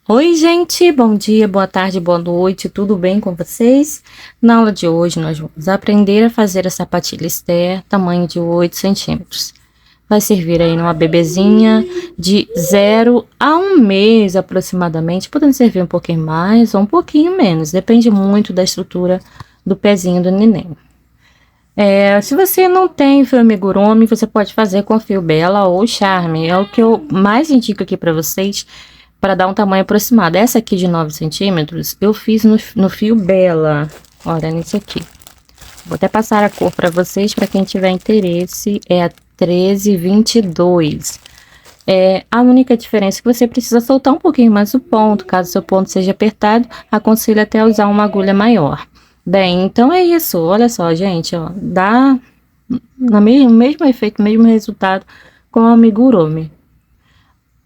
Oi, gente, bom dia, boa tarde, boa noite, tudo bem com vocês? Na aula de hoje, nós vamos aprender a fazer a sapatilha Esther, tamanho de 8 centímetros. Vai servir aí numa bebezinha de 0 a 1 mês aproximadamente, podendo servir um pouquinho mais ou um pouquinho menos, depende muito da estrutura do pezinho do neném. Se você não tem fio amigurumi, você pode fazer com fio Bela ou Charme, é o que eu mais indico aqui para vocês, para dar um tamanho aproximado. Essa aqui de 9 centímetros, eu fiz no fio Bela. Olha nisso aqui. Vou até passar a cor para vocês, para quem tiver interesse, é a 1322. A única diferença é que você precisa soltar um pouquinho mais o ponto. Caso seu ponto seja apertado, aconselho até usar uma agulha maior. Bem, então é isso. Olha só, gente, ó, dá o mesmo efeito, mesmo resultado com a amigurumi.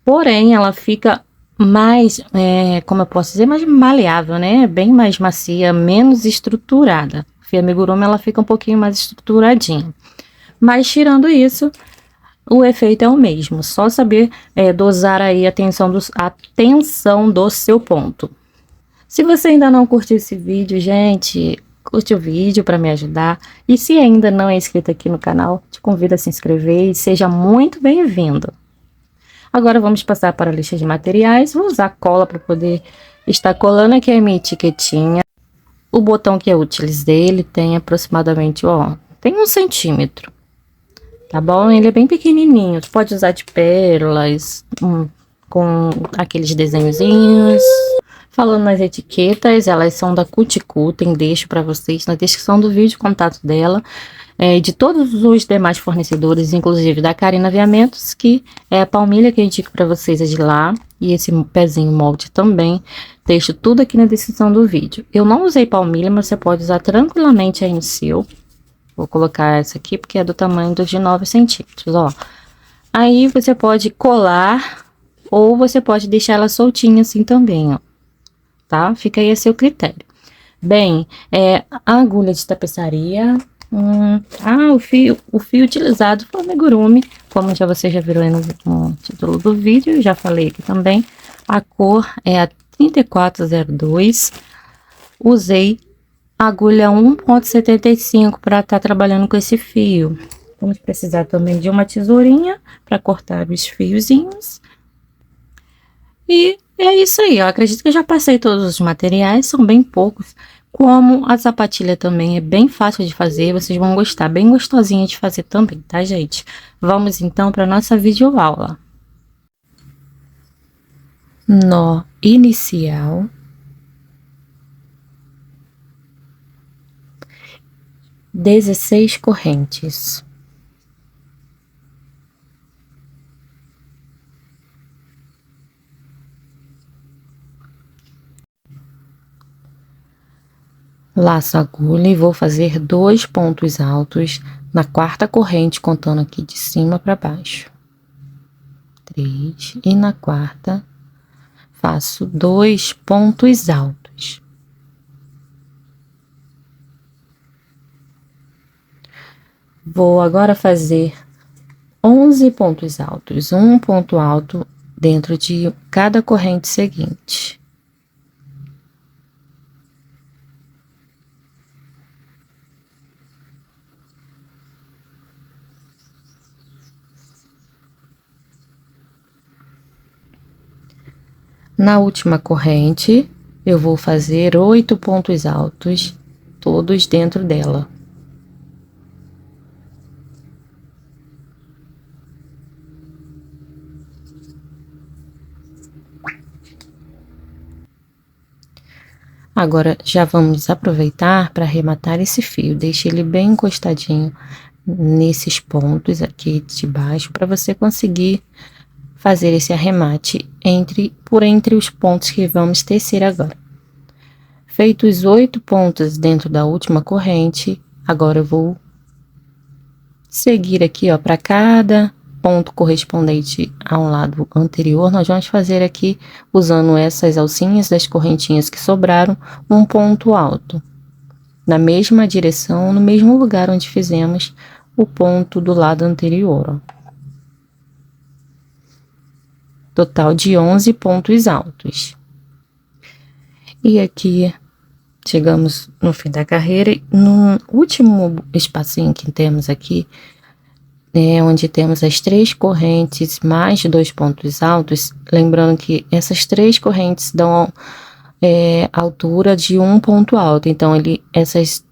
Porém, ela fica mais, como eu posso dizer, mais maleável, né? Bem mais macia, menos estruturada. A fio amigurumi, ela fica um pouquinho mais estruturadinha. Mas tirando isso, o efeito é o mesmo. Só saber dosar aí a tensão do seu ponto. Se você ainda não curtiu esse vídeo, gente, curte o vídeo para me ajudar. E se ainda não é inscrito aqui no canal, te convido a se inscrever e seja muito bem-vindo. Agora vamos passar para a lista de materiais. Vou usar cola para poder estar colando aqui a minha etiquetinha. O botão que eu utilizei, ele tem aproximadamente, ó, tem 1 centímetro. Tá bom? Ele é bem pequenininho. Você pode usar de pérolas, com aqueles desenhozinhos. Falando nas etiquetas, elas são da Cuticutem, deixo para vocês na descrição do vídeo o contato dela. De todos os demais fornecedores, inclusive da Karina Aviamentos, que é a palmilha que eu indico para vocês é de lá, e esse pezinho molde também, deixo tudo aqui na descrição do vídeo. Eu não usei palmilha, mas você pode usar tranquilamente aí no seu. Vou colocar essa aqui porque é do tamanho de 9 centímetros, ó. Aí você pode colar ou você pode deixar ela soltinha assim também, ó. Tá? Fica aí a seu critério. Bem, a agulha de tapeçaria. O fio utilizado foi o amigurumi, como você já viram aí no título do vídeo, já falei aqui também. A cor é a 3402. Usei agulha 1,75 para estar trabalhando com esse fio. Vamos precisar também de uma tesourinha para cortar os fiozinhos. E é isso aí, eu acredito que eu já passei todos os materiais, são bem poucos. Como a sapatilha também é bem fácil de fazer, vocês vão gostar, bem gostosinha de fazer também, tá, gente? Vamos então para nossa videoaula. Nó inicial. Dezesseis correntes. Laço a agulha e vou fazer 2 pontos altos na quarta corrente, contando aqui de cima para baixo. 3, e na quarta faço 2 pontos altos. Vou agora fazer 11 pontos altos, um ponto alto dentro de cada corrente seguinte. Na última corrente, eu vou fazer 8 pontos altos, todos dentro dela. Agora, já vamos aproveitar para arrematar esse fio. Deixe ele bem encostadinho nesses pontos aqui de baixo, para você conseguir fazer esse arremate por entre os pontos que vamos tecer agora. Feitos os 8 pontos dentro da última corrente, agora eu vou seguir aqui, ó, para cada ponto correspondente ao lado anterior, nós vamos fazer aqui, usando essas alcinhas das correntinhas que sobraram, um ponto alto. Na mesma direção, no mesmo lugar onde fizemos o ponto do lado anterior, ó. Total de 11 pontos altos. E aqui chegamos no fim da carreira. No último espacinho que temos aqui, onde temos as 3 correntes mais 2 pontos altos, lembrando que essas 3 correntes dão altura de um ponto alto, então essas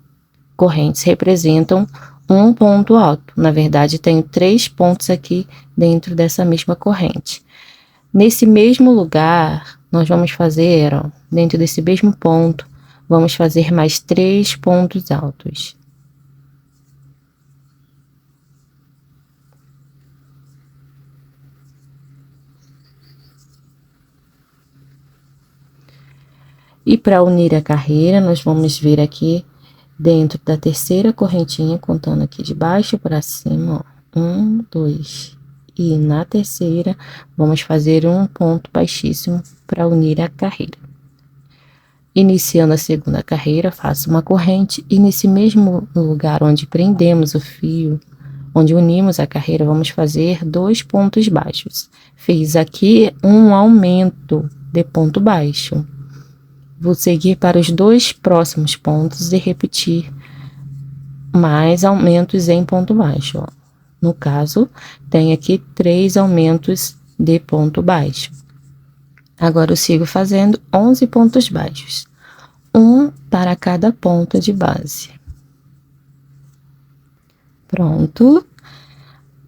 correntes representam um ponto alto. Na verdade, tenho 3 pontos aqui dentro dessa mesma corrente. Nesse mesmo lugar, nós vamos fazer, dentro desse mesmo ponto, vamos fazer mais 3 pontos altos. E para unir a carreira, nós vamos vir aqui dentro da terceira correntinha, contando aqui de baixo para cima, ó, 1, 2. E na terceira, vamos fazer um ponto baixíssimo para unir a carreira. Iniciando a segunda carreira, faço uma corrente e nesse mesmo lugar onde prendemos o fio, onde unimos a carreira, vamos fazer 2 pontos baixos. Fiz aqui um aumento de ponto baixo. Vou seguir para os 2 próximos pontos e repetir mais aumentos em ponto baixo, ó. No caso, tem aqui 3 aumentos de ponto baixo. Agora, eu sigo fazendo 11 pontos baixos. Um para cada ponto de base. Pronto.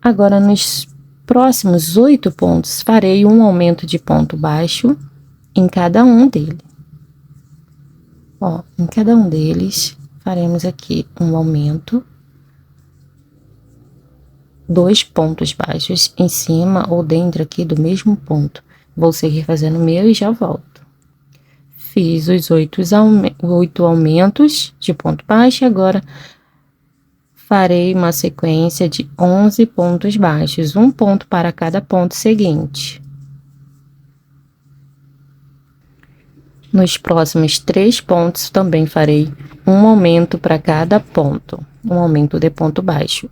Agora, nos próximos 8 pontos, farei um aumento de ponto baixo em cada um deles. Ó, em cada um deles, faremos aqui um aumento, 2 pontos baixos em cima ou dentro aqui do mesmo ponto. Vou seguir fazendo o meu e já volto. Fiz os 8 aumentos de ponto baixo e agora farei uma sequência de 11 pontos baixos, um ponto para cada ponto seguinte. Nos próximos 3 pontos, também farei um aumento para cada ponto, um aumento de ponto baixo,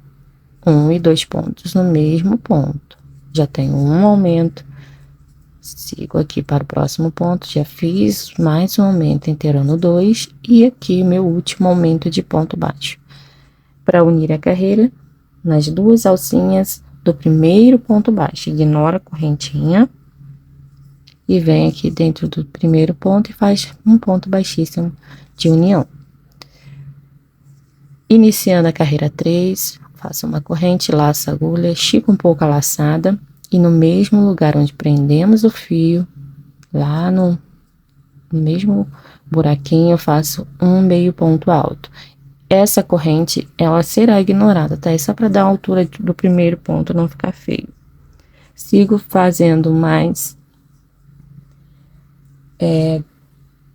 1 e 2 pontos no mesmo ponto. Já tenho um aumento, sigo aqui para o próximo ponto, já fiz mais um aumento inteirando 2 e aqui meu último aumento de ponto baixo. Para unir a carreira, nas 2 alcinhas do primeiro ponto baixo, ignora a correntinha. E vem aqui dentro do primeiro ponto e faz um ponto baixíssimo de união. Iniciando a carreira 3, faço uma corrente, laço a agulha, estico um pouco a laçada e no mesmo lugar onde prendemos o fio, lá no mesmo buraquinho, eu faço um meio ponto alto. Essa corrente, ela será ignorada, tá? É só para dar a altura do primeiro ponto, não ficar feio. Sigo fazendo mais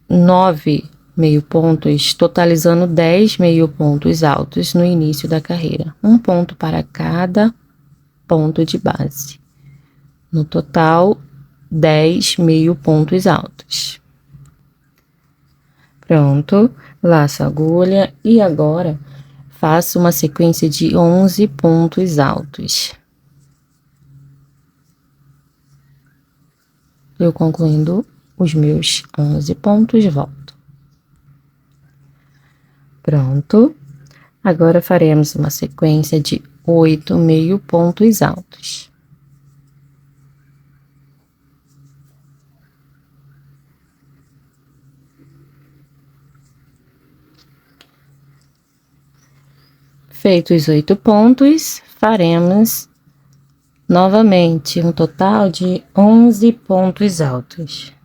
9 meio pontos, totalizando 10 meio pontos altos no início da carreira. Um ponto para cada ponto de base. No total, 10 meio pontos altos. Pronto, laço a agulha e agora faço uma sequência de 11 pontos altos. Eu concluindo os meus 11 pontos, volto. Pronto. Agora faremos uma sequência de 8 meio pontos altos. Feitos os 8 pontos, faremos novamente um total de 11 pontos altos.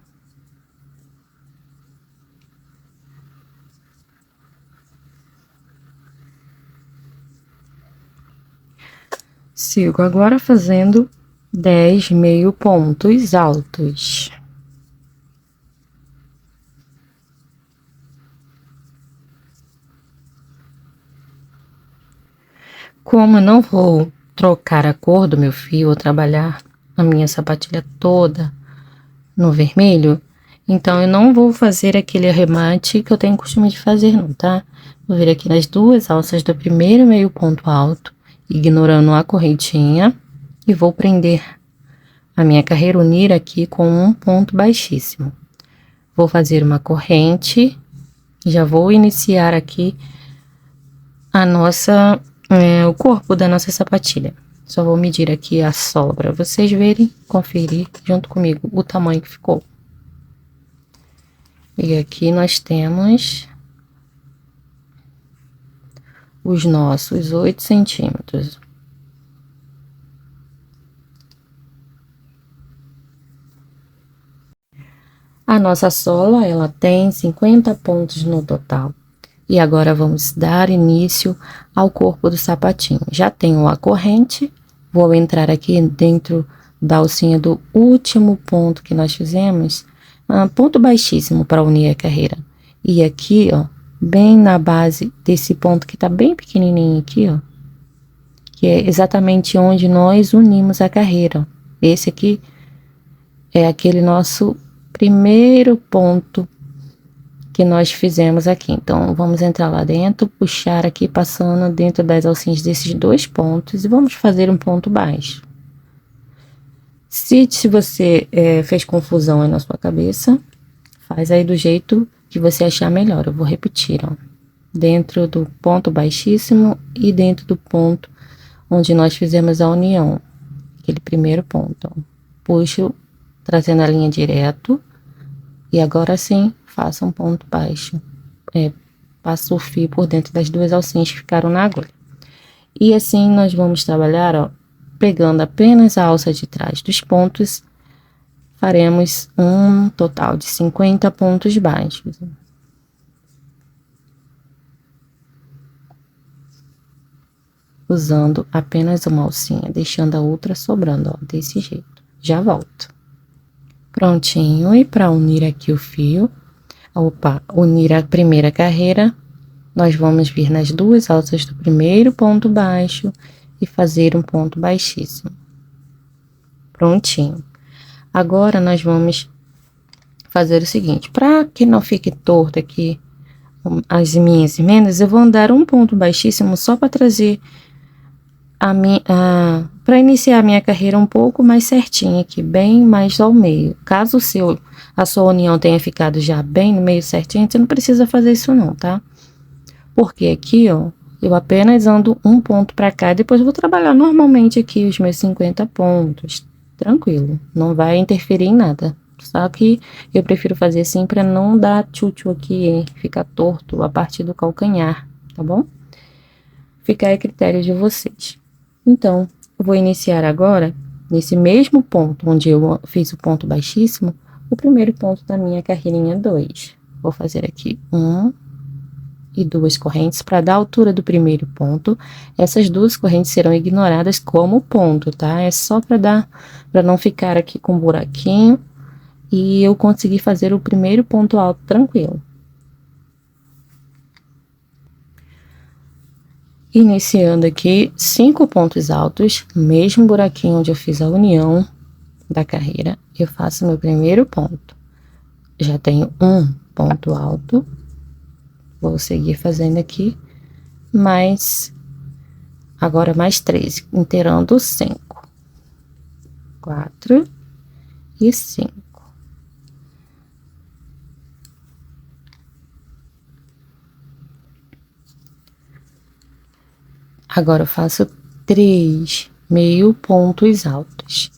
Sigo agora fazendo 10 meio pontos altos. Como eu não vou trocar a cor do meu fio ou trabalhar a minha sapatilha toda no vermelho, então eu não vou fazer aquele arremate que eu tenho costume de fazer não, tá? Vou vir aqui nas 2 alças do primeiro meio ponto alto, ignorando a correntinha, e vou prender a minha carreira, unir aqui com um ponto baixíssimo. Vou fazer uma corrente, já vou iniciar aqui a nossa, o corpo da nossa sapatilha. Só vou medir aqui a sola para vocês verem, conferir junto comigo o tamanho que ficou. E aqui nós temos os nossos 8 centímetros. A nossa sola, ela tem 50 pontos no total. E agora vamos dar início ao corpo do sapatinho. Já tenho a corrente, vou entrar aqui dentro da alcinha do último ponto que nós fizemos, ponto baixíssimo para unir a carreira. E aqui, ó, bem na base desse ponto que tá bem pequenininho aqui, ó, que é exatamente onde nós unimos a carreira, ó. Esse aqui é aquele nosso primeiro ponto que nós fizemos aqui. Então, vamos entrar lá dentro, puxar aqui, passando dentro das alcinhas desses 2 pontos e vamos fazer um ponto baixo. Se você fez confusão aí na sua cabeça, faz aí do jeito que você achar melhor. Eu vou repetir, ó. Dentro do ponto baixíssimo e dentro do ponto onde nós fizemos a união. Aquele primeiro ponto, ó. Puxo, trazendo a linha direto. E agora sim, faça um ponto baixo. Passo o fio por dentro das 2 alcinhas que ficaram na agulha. E assim nós vamos trabalhar, ó, pegando apenas a alça de trás dos pontos, faremos um total de 50 pontos baixos. Usando apenas uma alcinha, deixando a outra sobrando, ó, desse jeito. Já volto. Prontinho, e para unir aqui o fio, unir a primeira carreira, nós vamos vir nas 2 alças do primeiro ponto baixo e fazer um ponto baixíssimo. Prontinho. Agora, nós vamos fazer o seguinte, para que não fique torto aqui as minhas emendas, eu vou andar um ponto baixíssimo só para trazer para iniciar a minha carreira um pouco mais certinha aqui, bem mais ao meio. Caso a sua união tenha ficado já bem no meio certinho, você não precisa fazer isso não, tá? Porque aqui, ó, eu apenas ando um ponto para cá, depois eu vou trabalhar normalmente aqui os meus 50 pontos, tranquilo, não vai interferir em nada. Só que eu prefiro fazer assim para não dar tchutchu aqui, ficar torto a partir do calcanhar, tá bom? Fica a critério de vocês. Então, eu vou iniciar agora, nesse mesmo ponto onde eu fiz o ponto baixíssimo, o primeiro ponto da minha carreirinha 2. Vou fazer aqui 1 e 2 correntes para dar a altura do primeiro ponto. Essas 2 correntes serão ignoradas como ponto, tá? É só para não ficar aqui com um buraquinho e eu conseguir fazer o primeiro ponto alto tranquilo. Iniciando aqui 5 pontos altos, mesmo buraquinho onde eu fiz a união da carreira, eu faço meu primeiro ponto. Já tenho um ponto alto, vou seguir fazendo aqui, agora mais 3, inteirando 5, 4 e 5. Agora eu faço 3 meio pontos altos.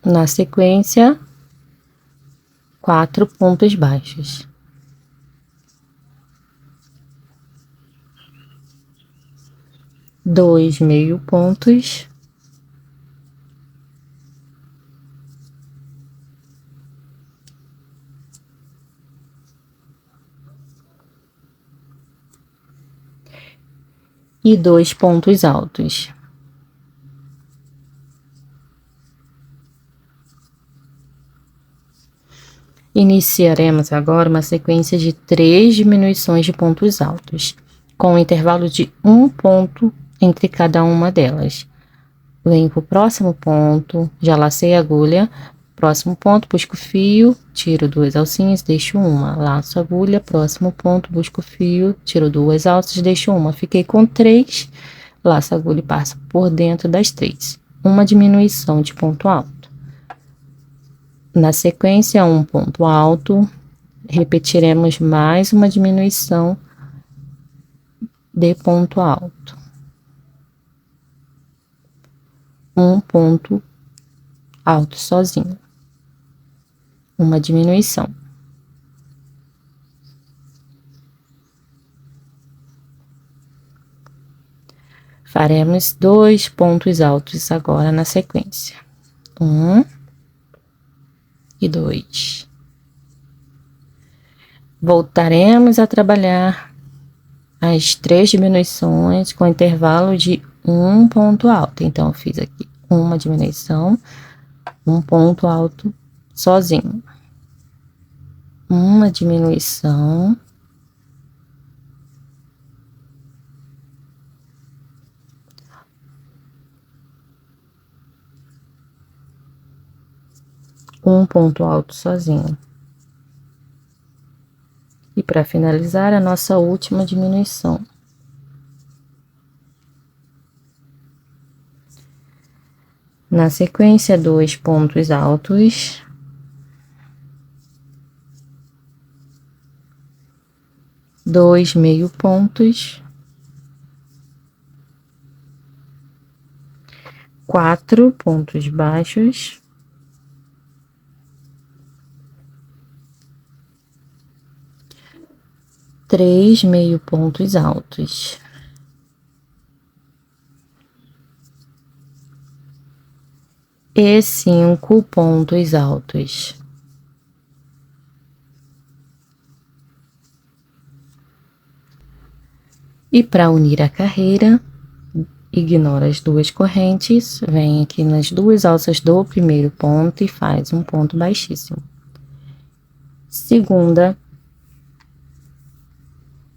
Na sequência, 4 pontos baixos. Dois meio pontos. E 2 pontos altos. Iniciaremos agora uma sequência de 3 diminuições de pontos altos, com um intervalo de 1 ponto entre cada uma delas. Venho para o próximo ponto, já lacei a agulha, próximo ponto, busco o fio, tiro 2 alcinhas, deixo uma, laço a agulha, próximo ponto, busco o fio, tiro 2 alças, deixo uma, fiquei com 3, laço a agulha e passo por dentro das 3. uma diminuição de ponto alto. Na sequência, um ponto alto, repetiremos mais uma diminuição de ponto alto. Um ponto alto sozinho. Uma diminuição. Faremos 2 pontos altos agora na sequência. 1 e 2. Voltaremos a trabalhar as 3 diminuições com intervalo de um ponto alto. Então, eu fiz aqui uma diminuição, um ponto alto sozinho. Uma diminuição. Um ponto alto sozinho. E para finalizar, a nossa última diminuição. Na sequência, 2 pontos altos. Dois meio pontos. 4 pontos baixos. 3 meio pontos altos. E 5 pontos altos. E para unir a carreira, ignora as 2 correntes, vem aqui nas 2 alças do primeiro ponto e faz um ponto baixíssimo. Segunda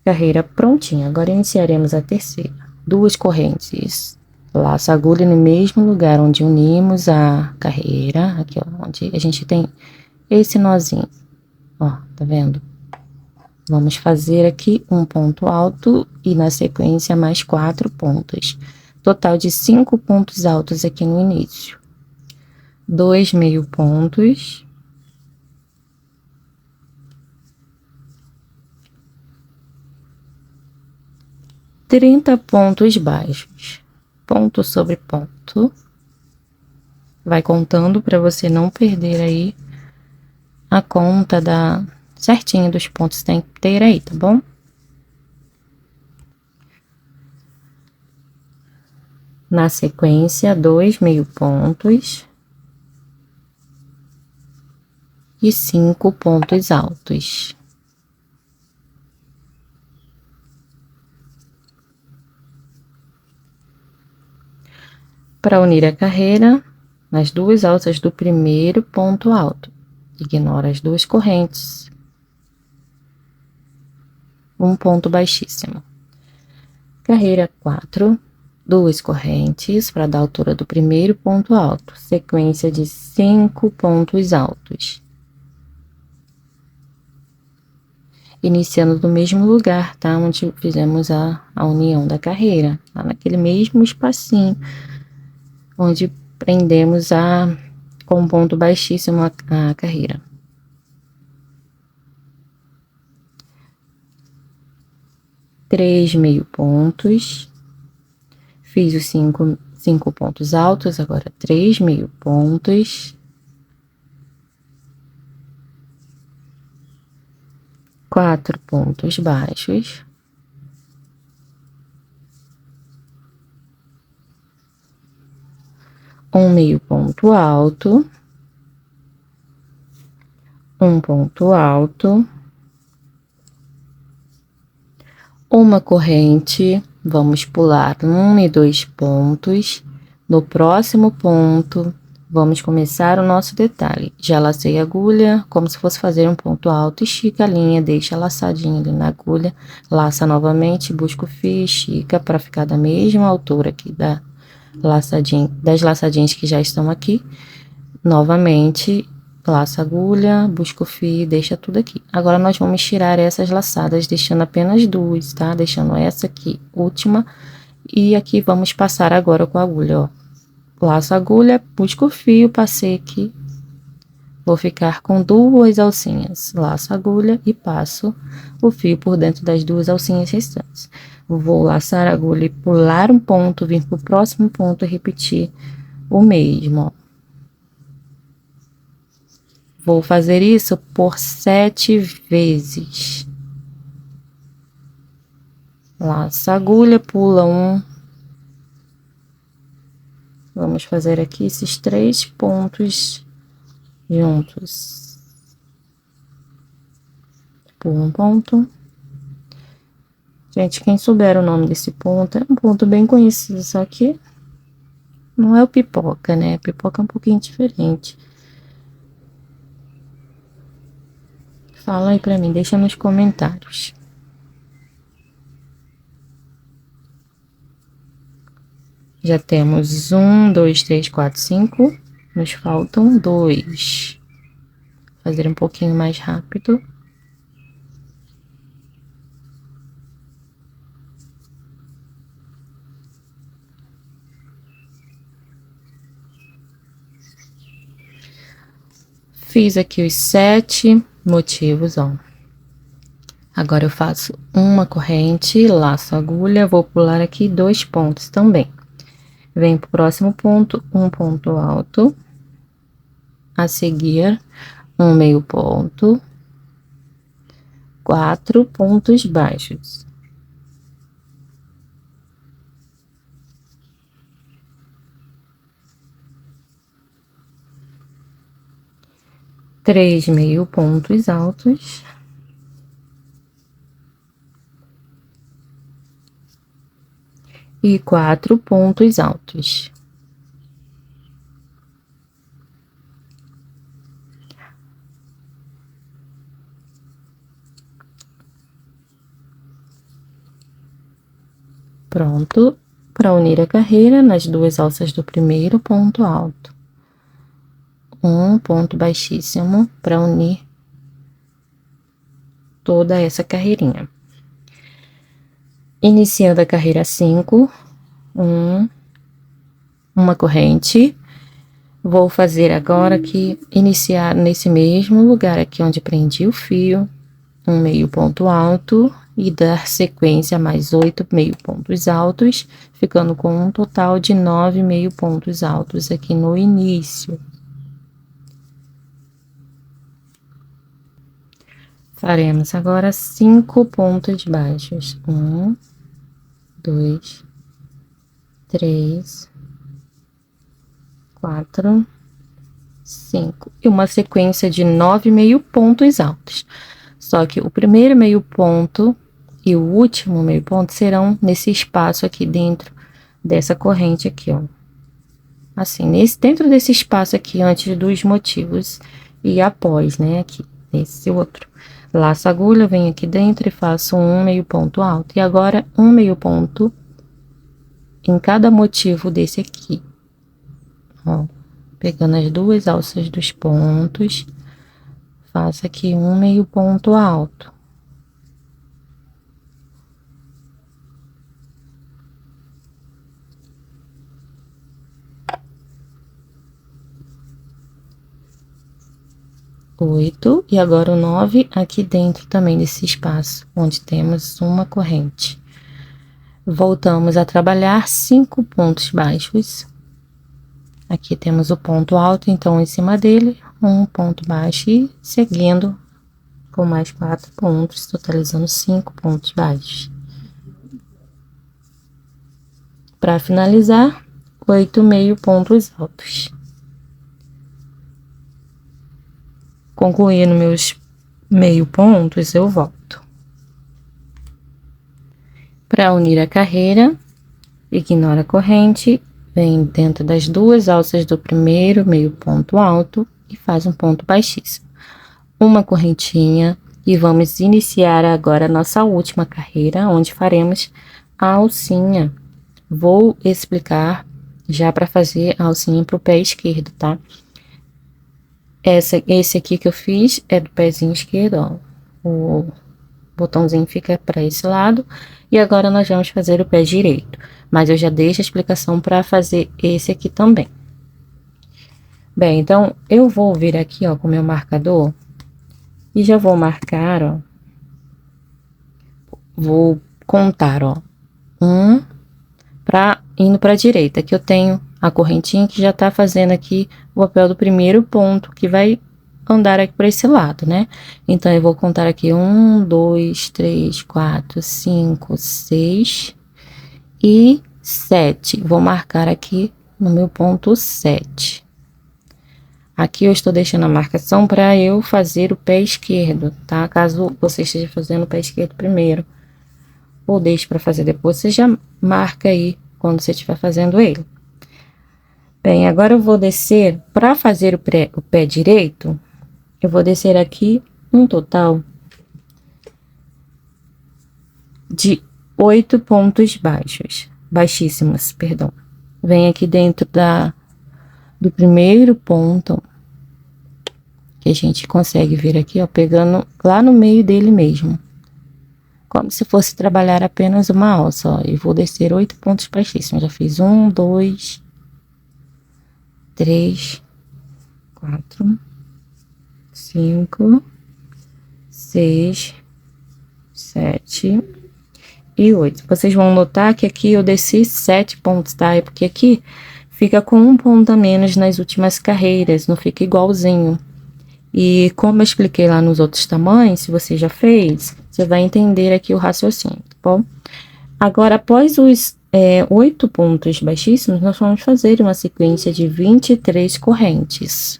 carreira prontinha. Agora iniciaremos a terceira. 2 correntes. Laço a agulha no mesmo lugar onde unimos a carreira, aqui ó, onde a gente tem esse nozinho, ó, tá vendo? Vamos fazer aqui um ponto alto e na sequência mais 4 pontos. Total de 5 pontos altos aqui no início. 2 meio pontos. 30 pontos baixos, ponto sobre ponto. Vai contando para você não perder aí a conta certinho dos pontos que tem que ter aí, tá bom? Na sequência, 2 meio pontos e 5 pontos altos. Para unir a carreira, nas 2 alças do primeiro ponto alto, ignora as 2 correntes. Um ponto baixíssimo. Carreira 4, 2 correntes para dar a altura do primeiro ponto alto, sequência de 5 pontos altos. Iniciando do mesmo lugar, tá? Onde fizemos a união da carreira, tá? Naquele mesmo espacinho, onde prendemos com um ponto baixíssimo a carreira. Três meio pontos. Fiz os 5 pontos altos, agora 3 meio pontos. 4 pontos baixos. Um meio ponto alto. Um ponto alto. Uma corrente, vamos pular 1 e 2 pontos. No próximo ponto, vamos começar o nosso detalhe. Já lacei a agulha, como se fosse fazer um ponto alto, estica a linha, deixa laçadinha ali na agulha, laça novamente, busca o fio, estica para ficar da mesma altura aqui das laçadinhas que já estão aqui. Novamente, laça a agulha, busca o fio, deixa tudo aqui. Agora, nós vamos tirar essas laçadas, deixando apenas 2, tá? Deixando essa aqui, última, e aqui vamos passar agora com a agulha, ó. laço a agulha, puxo o fio, passei aqui. Vou ficar com 2 alcinhas, laço a agulha e passo o fio por dentro das 2 alcinhas restantes. Vou laçar a agulha e pular um ponto, vir pro próximo ponto e repetir o mesmo, ó. Vou fazer isso por 7 vezes. Laço a agulha, pula um. Vamos fazer aqui esses 3 pontos juntos. Pula um ponto. Gente, quem souber o nome desse ponto, é um ponto bem conhecido, só que não é o pipoca, né? Pipoca é um pouquinho diferente. Fala aí pra mim, deixa nos comentários. Já temos 1, 2, 3, 4, 5. Nos faltam 2. Vou fazer um pouquinho mais rápido. Fiz aqui os 7 motivos, ó. Agora eu faço uma corrente, laço a agulha, vou pular aqui 2 pontos também. Venho pro próximo ponto, um ponto alto. A seguir, um meio ponto. 4 pontos baixos. Três meio pontos altos. E 4 pontos altos. Pronto, para unir a carreira nas 2 alças do primeiro ponto alto. Um ponto baixíssimo para unir toda essa carreirinha. Iniciando a carreira 5, uma corrente. Vou fazer agora aqui, iniciar nesse mesmo lugar aqui onde prendi o fio, um meio ponto alto e dar sequência a mais 8 meio pontos altos, ficando com um total de 9 meio pontos altos aqui no início. Faremos agora 5 pontos baixos. 1, 2, 3, 4, 5. E uma sequência de 9 meio pontos altos. Só que o primeiro meio ponto e o último meio ponto serão nesse espaço aqui dentro dessa corrente aqui, ó. Assim, dentro desse espaço aqui, antes dos motivos e após, né, aqui, nesse outro. Laço a agulha, venho aqui dentro e faço um meio ponto alto. E agora, um meio ponto em cada motivo desse aqui. Ó, pegando as 2 alças dos pontos, faço aqui um meio ponto alto. Oito, e agora o 9 aqui dentro também desse espaço, onde temos uma corrente. Voltamos a trabalhar 5 pontos baixos. Aqui temos o ponto alto, então em cima dele, um ponto baixo e seguindo com mais 4 pontos, totalizando 5 pontos baixos. Para finalizar, 8 meio pontos altos. Concluindo meus meio pontos, eu volto. Para unir a carreira, ignora a corrente, vem dentro das 2 alças do primeiro meio ponto alto e faz um ponto baixíssimo. Uma correntinha e vamos iniciar agora a nossa última carreira, onde faremos a alcinha. Vou explicar já para fazer a alcinha para o pé esquerdo, tá? Esse aqui que eu fiz é do pezinho esquerdo, ó. O botãozinho fica para esse lado. E agora nós vamos fazer o pé direito. Mas eu já deixo a explicação para fazer esse aqui também. Bem, então, eu vou vir aqui, ó, com o meu marcador. E já vou marcar, ó. Vou contar, ó. Indo para a direita, que eu tenho a correntinha que já tá fazendo aqui o papel do primeiro ponto, que vai andar aqui para esse lado, né? Então, eu vou contar aqui 1, 2, 3, 4, 5, 6 e 7. Vou marcar aqui no meu ponto 7. Aqui eu estou deixando a marcação para eu fazer o pé esquerdo, tá? Caso você esteja fazendo o pé esquerdo primeiro, ou deixe para fazer depois, você já marca aí quando você estiver fazendo ele. Bem, agora eu vou descer, para fazer o pé direito, eu vou descer aqui um total de 8 pontos baixíssimos, perdão. Vem aqui dentro do primeiro ponto, que a gente consegue ver aqui, ó, pegando lá no meio dele mesmo. Como se fosse trabalhar apenas uma alça, ó. E vou descer 8 pontos baixíssimos. Já fiz 1, 2, 3, 4, 5, 6, 7 e 8. Vocês vão notar que aqui eu desci 7 pontos, tá? É porque aqui fica com um ponto a menos nas últimas carreiras, não fica igualzinho. E como eu expliquei lá nos outros tamanhos, se você já fez, você vai entender aqui o raciocínio, tá bom? Agora, após os 8 pontos baixíssimos, nós vamos fazer uma sequência de 23 correntes.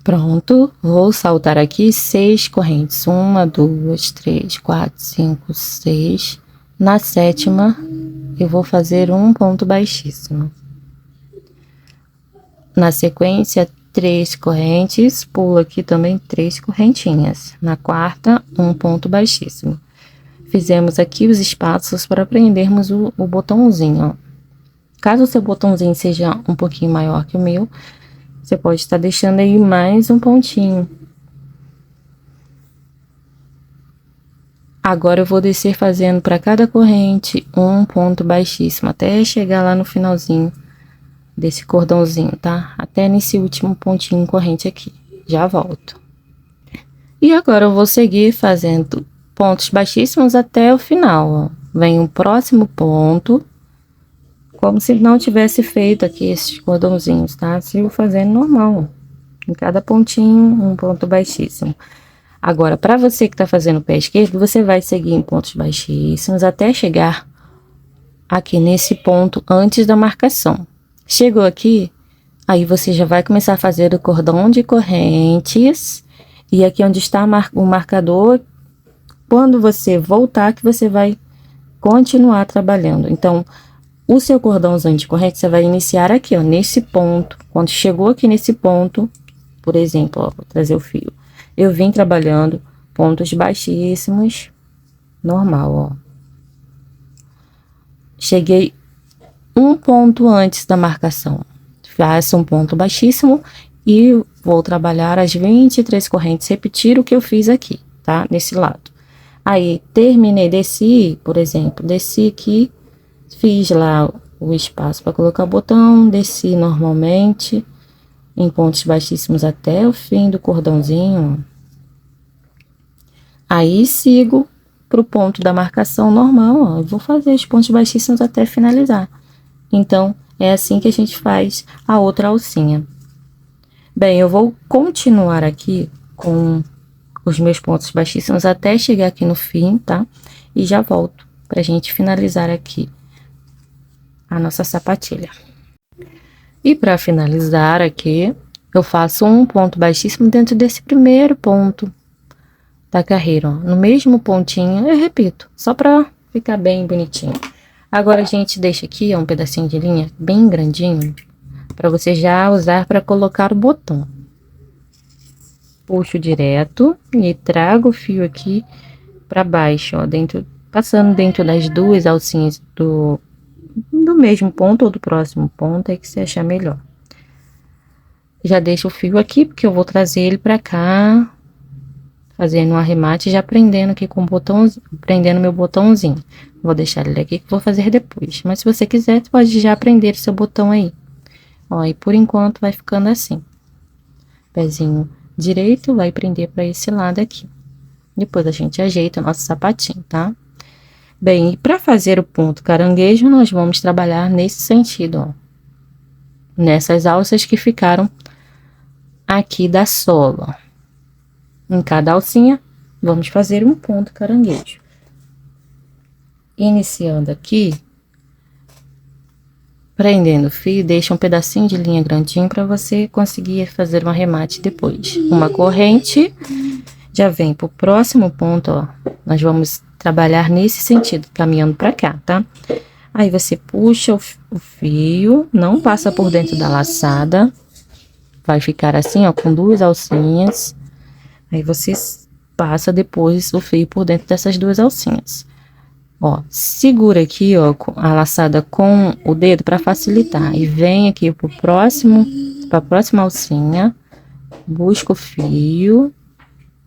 Pronto, vou saltar aqui 6 correntes. 1, 2, 3, 4, 5, 6. Na 7ª, eu vou fazer um ponto baixíssimo. Na sequência, 3 correntes, pulo aqui também 3 correntinhas. Na 4ª, um ponto baixíssimo. Fizemos aqui os espaços para prendermos o botãozinho, ó. Caso o seu botãozinho seja um pouquinho maior que o meu, você pode estar deixando aí mais um pontinho. Agora, eu vou descer fazendo para cada corrente um ponto baixíssimo, até chegar lá no finalzinho desse cordãozinho, tá? Até nesse último pontinho corrente aqui. Já volto. E agora eu vou seguir fazendo pontos baixíssimos até o final, ó. Vem o próximo ponto, como se não tivesse feito aqui esses cordãozinhos, tá? Sigo fazendo normal, ó. Em cada pontinho, um ponto baixíssimo. Agora, para você que tá fazendo o pé esquerdo, você vai seguir em pontos baixíssimos até chegar aqui nesse ponto antes da marcação. Chegou aqui, aí você já vai começar a fazer o cordão de correntes. E aqui onde está o marcador, quando você voltar, que você vai continuar trabalhando. Então, o seu cordãozinho de corrente, você vai iniciar aqui, ó, nesse ponto. Quando chegou aqui nesse ponto, por exemplo, ó, vou trazer o fio. Eu vim trabalhando pontos baixíssimos, normal, ó. Cheguei um ponto antes da marcação. Faço um ponto baixíssimo e vou trabalhar as 23 correntes, repetir o que eu fiz aqui, tá? Nesse lado. Aí, terminei, desci, por exemplo, desci aqui, fiz lá o espaço para colocar o botão, desci normalmente, em pontos baixíssimos até o fim do cordãozinho. Aí, sigo pro ponto da marcação normal, ó. Eu vou fazer os pontos baixíssimos até finalizar. Então, é assim que a gente faz a outra alcinha. Bem, eu vou continuar aqui com os meus pontos baixíssimos até chegar aqui no fim, tá? E já volto pra gente finalizar aqui a nossa sapatilha. E para finalizar aqui, eu faço um ponto baixíssimo dentro desse primeiro ponto da carreira, ó. No mesmo pontinho, eu repito, só pra ficar bem bonitinho. Agora, a gente deixa aqui, ó, um pedacinho de linha bem grandinho, para você já usar para colocar o botão. Puxo direto e trago o fio aqui para baixo, ó, passando dentro das duas alcinhas do mesmo ponto ou do próximo ponto, é que você achar melhor. Já deixo o fio aqui, porque eu vou trazer ele para cá, fazendo um arremate e já prendendo aqui com o botão, prendendo meu botãozinho. Vou deixar ele aqui que vou fazer depois. Mas se você quiser, você pode já prender seu botão aí. Ó, e por enquanto vai ficando assim. Pezinho direito vai prender para esse lado aqui. Depois a gente ajeita o nosso sapatinho, tá? Bem, e para fazer o ponto caranguejo, nós vamos trabalhar nesse sentido, ó. Nessas alças que ficaram aqui da sola, ó. Em cada alcinha, vamos fazer um ponto caranguejo. Iniciando aqui, prendendo o fio, deixa um pedacinho de linha grandinho para você conseguir fazer um arremate depois. Uma corrente, já vem pro próximo ponto, ó. Nós vamos trabalhar nesse sentido, caminhando para cá, tá? Aí você puxa o fio, não passa por dentro da laçada. Vai ficar assim, ó, com duas alcinhas. Aí você passa depois o fio por dentro dessas duas alcinhas. Ó, segura aqui, ó, a laçada com o dedo para facilitar. E vem aqui pro próximo, pra próxima alcinha. Busca o fio.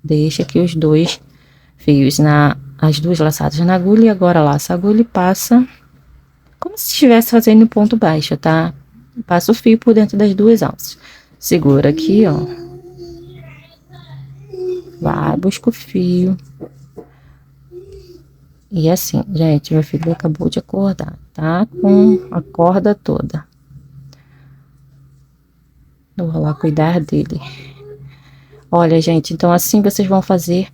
Deixa aqui os dois fios as duas laçadas na agulha. E agora laça a agulha e passa como se estivesse fazendo ponto baixo, tá? Passa o fio por dentro das duas alças. Segura aqui, ó. Vai, busca o fio. E assim, gente, meu filho acabou de acordar, tá? Com a corda toda. Eu vou lá cuidar dele. Olha, gente, então assim vocês vão fazer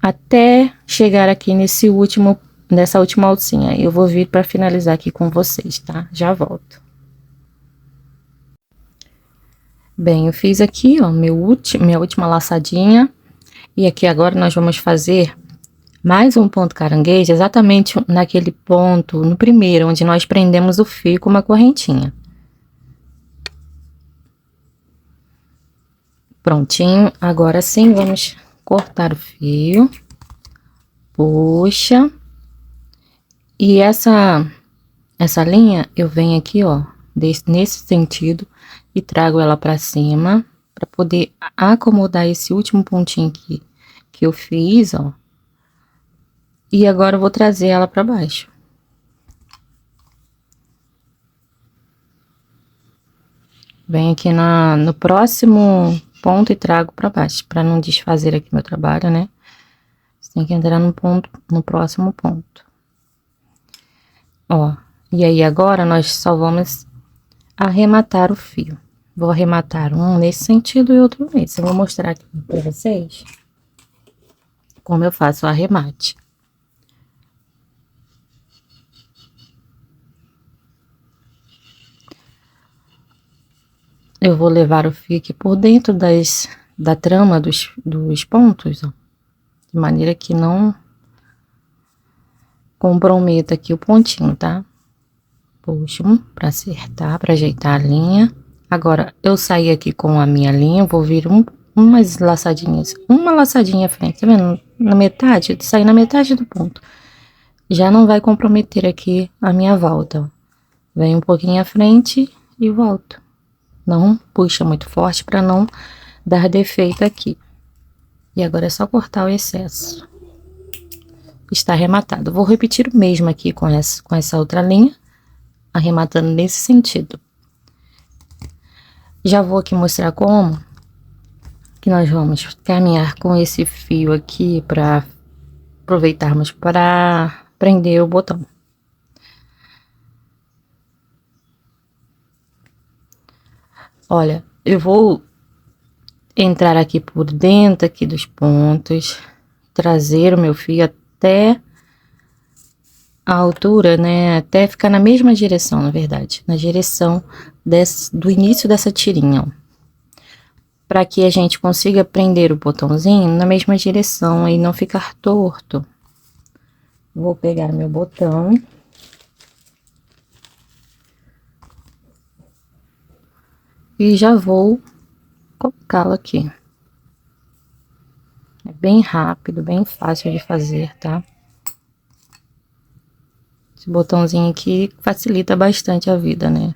até chegar aqui nessa última alcinha. Eu vou vir para finalizar aqui com vocês, tá? Já volto. Bem, eu fiz aqui, ó, minha última laçadinha. E aqui agora nós vamos fazer mais um ponto caranguejo, exatamente naquele ponto, no primeiro, onde nós prendemos o fio com uma correntinha. Prontinho, agora sim, vamos cortar o fio. Puxa. E essa linha, eu venho aqui, ó, nesse sentido, e trago ela pra cima, pra poder acomodar esse último pontinho aqui que eu fiz, ó. E agora eu vou trazer ela pra baixo. Venho aqui no próximo ponto e trago pra baixo, pra não desfazer aqui meu trabalho, né? Você tem que entrar no próximo ponto. Ó, e aí agora nós só vamos arrematar o fio. Vou arrematar um nesse sentido e outro nesse. Eu vou mostrar aqui pra vocês como eu faço o arremate. Eu vou levar o fio aqui por dentro da trama dos pontos, ó, de maneira que não comprometa aqui o pontinho, tá? Puxo pra acertar, pra ajeitar a linha. Agora, eu saí aqui com a minha linha, vou vir umas laçadinhas, uma laçadinha à frente, tá vendo? Na metade, sair na metade do ponto. Já não vai comprometer aqui a minha volta, ó. Vem um pouquinho à frente e volto. Não puxa muito forte para não dar defeito aqui. E agora é só cortar o excesso. Está arrematado. Vou repetir o mesmo aqui com essa outra linha, arrematando nesse sentido. Já vou aqui mostrar como que nós vamos caminhar com esse fio aqui para aproveitarmos para prender o botão. Olha, eu vou entrar aqui por dentro aqui dos pontos, trazer o meu fio até a altura, né? Até ficar na mesma direção, na verdade, na direção do início dessa tirinha, ó. Para que a gente consiga prender o botãozinho na mesma direção e não ficar torto. Vou pegar meu botão. E já vou colocá-lo aqui. É bem rápido, bem fácil de fazer, tá? Esse botãozinho aqui facilita bastante a vida, né?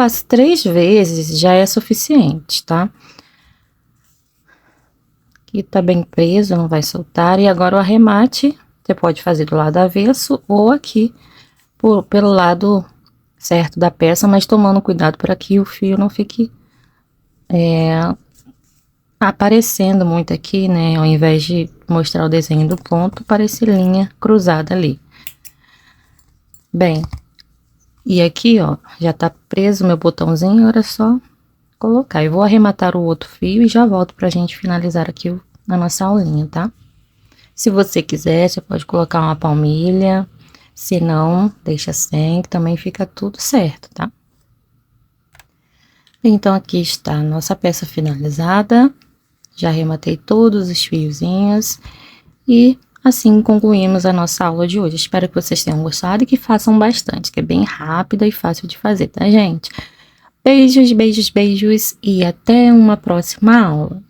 faço 3 vezes, já é suficiente, tá? Aqui tá bem preso, não vai soltar. E agora o arremate, você pode fazer do lado avesso ou aqui, pelo lado certo da peça, mas tomando cuidado para que o fio não fique aparecendo muito aqui, né? Ao invés de mostrar o desenho do ponto, parece linha cruzada ali. Bem, e aqui, ó, já tá preso o meu botãozinho, agora é só colocar. Eu vou arrematar o outro fio e já volto pra gente finalizar aqui a nossa aulinha, tá? Se você quiser, você pode colocar uma palmilha, se não, deixa sem, que também fica tudo certo, tá? Então, aqui está a nossa peça finalizada. Já arrematei todos os fiozinhos e assim concluímos a nossa aula de hoje. Espero que vocês tenham gostado e que façam bastante, que é bem rápida e fácil de fazer, tá, gente? Beijos, beijos, beijos e até uma próxima aula.